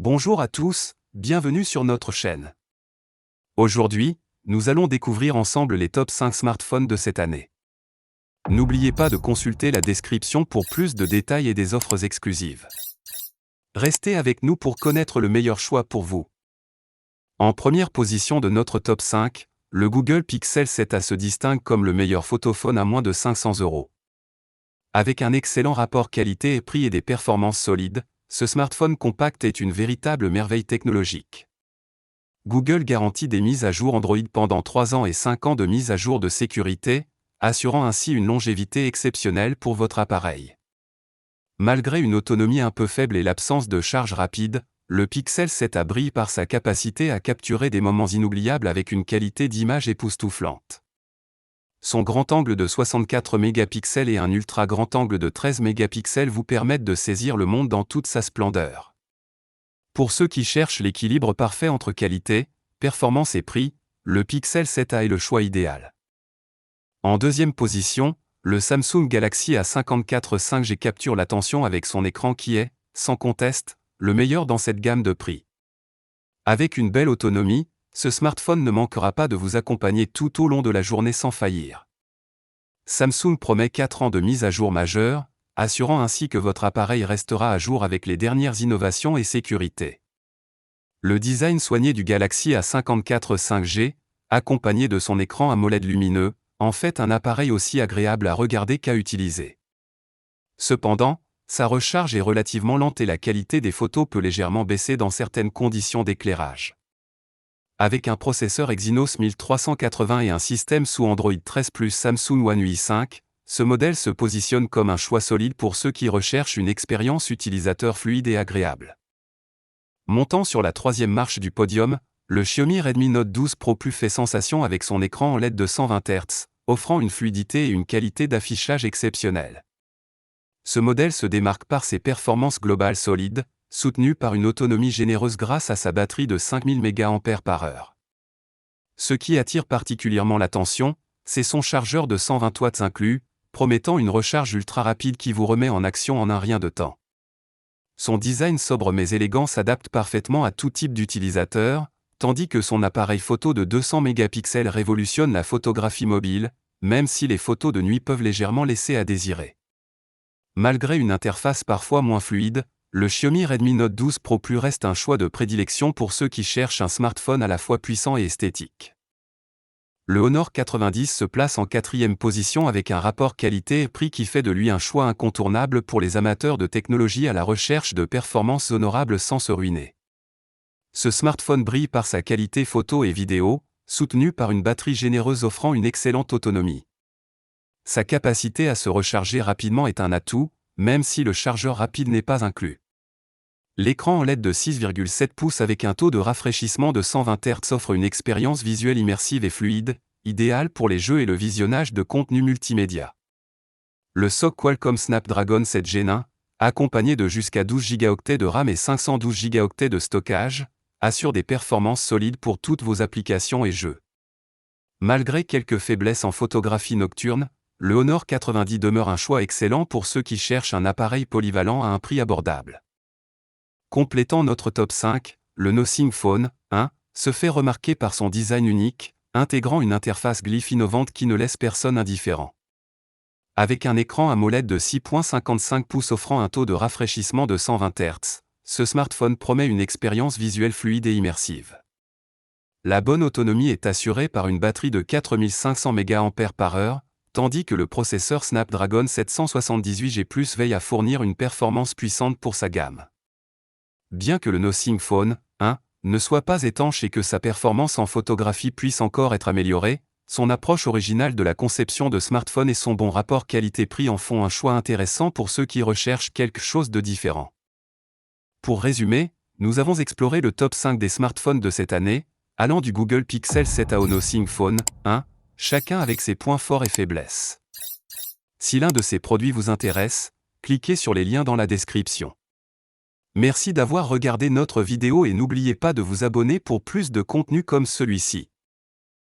Bonjour à tous, bienvenue sur notre chaîne. Aujourd'hui, nous allons découvrir ensemble les top 5 smartphones de cette année. N'oubliez pas de consulter la description pour plus de détails et des offres exclusives. Restez avec nous pour connaître le meilleur choix pour vous. En première position de notre top 5, le Google Pixel 7a se distingue comme le meilleur photophone à moins de 500 €. Avec un excellent rapport qualité-prix et des performances solides, ce smartphone compact est une véritable merveille technologique. Google garantit des mises à jour Android pendant 3 ans et 5 ans de mise à jour de sécurité, assurant ainsi une longévité exceptionnelle pour votre appareil. Malgré une autonomie un peu faible et l'absence de charge rapide, le Pixel 7a brille par sa capacité à capturer des moments inoubliables avec une qualité d'image époustouflante. Son grand angle de 64 mégapixels et un ultra grand angle de 13 mégapixels vous permettent de saisir le monde dans toute sa splendeur. Pour ceux qui cherchent l'équilibre parfait entre qualité, performance et prix, le Pixel 7a est le choix idéal. En deuxième position, le Samsung Galaxy A54 5G capture l'attention avec son écran qui est, sans conteste, le meilleur dans cette gamme de prix. Avec une belle autonomie, ce smartphone ne manquera pas de vous accompagner tout au long de la journée sans faillir. Samsung promet 4 ans de mise à jour majeure, assurant ainsi que votre appareil restera à jour avec les dernières innovations et sécurité. Le design soigné du Galaxy A54 5G, accompagné de son écran AMOLED lumineux, en fait un appareil aussi agréable à regarder qu'à utiliser. Cependant, sa recharge est relativement lente et la qualité des photos peut légèrement baisser dans certaines conditions d'éclairage. Avec un processeur Exynos 1380 et un système sous Android 13 plus Samsung One UI 5, ce modèle se positionne comme un choix solide pour ceux qui recherchent une expérience utilisateur fluide et agréable. Montant sur la troisième marche du podium, le Xiaomi Redmi Note 12 Pro Plus fait sensation avec son écran en LED de 120 Hz, offrant une fluidité et une qualité d'affichage exceptionnelles. Ce modèle se démarque par ses performances globales solides, soutenu par une autonomie généreuse grâce à sa batterie de 5000 mAh. Ce qui attire particulièrement l'attention, c'est son chargeur de 120 watts inclus, promettant une recharge ultra rapide qui vous remet en action en un rien de temps. Son design sobre mais élégant s'adapte parfaitement à tout type d'utilisateur, tandis que son appareil photo de 200 mégapixels révolutionne la photographie mobile, même si les photos de nuit peuvent légèrement laisser à désirer. Malgré une interface parfois moins fluide, le Xiaomi Redmi Note 12 Pro Plus reste un choix de prédilection pour ceux qui cherchent un smartphone à la fois puissant et esthétique. Le Honor 90 se place en quatrième position avec un rapport qualité-prix qui fait de lui un choix incontournable pour les amateurs de technologie à la recherche de performances honorables sans se ruiner. Ce smartphone brille par sa qualité photo et vidéo, soutenu par une batterie généreuse offrant une excellente autonomie. Sa capacité à se recharger rapidement est un atout, même si le chargeur rapide n'est pas inclus. L'écran OLED de 6,7 pouces avec un taux de rafraîchissement de 120 Hz offre une expérience visuelle immersive et fluide, idéale pour les jeux et le visionnage de contenu multimédia. Le SoC Qualcomm Snapdragon 7 Gen 1, accompagné de jusqu'à 12 Go de RAM et 512 Go de stockage, assure des performances solides pour toutes vos applications et jeux. Malgré quelques faiblesses en photographie nocturne, le Honor 90 demeure un choix excellent pour ceux qui cherchent un appareil polyvalent à un prix abordable. Complétant notre top 5, le Nothing Phone 1 se fait remarquer par son design unique, intégrant une interface glyph innovante qui ne laisse personne indifférent. Avec un écran AMOLED de 6,55 pouces offrant un taux de rafraîchissement de 120 Hz, ce smartphone promet une expérience visuelle fluide et immersive. La bonne autonomie est assurée par une batterie de 4500 mAh, tandis que le processeur Snapdragon 778G+ veille à fournir une performance puissante pour sa gamme. Bien que le Nothing Phone 1 ne soit pas étanche et que sa performance en photographie puisse encore être améliorée, son approche originale de la conception de smartphone et son bon rapport qualité-prix en font un choix intéressant pour ceux qui recherchent quelque chose de différent. Pour résumer, nous avons exploré le top 5 des smartphones de cette année, allant du Google Pixel 7a au Nothing Phone 1, chacun avec ses points forts et faiblesses. Si l'un de ces produits vous intéresse, cliquez sur les liens dans la description. Merci d'avoir regardé notre vidéo et n'oubliez pas de vous abonner pour plus de contenu comme celui-ci.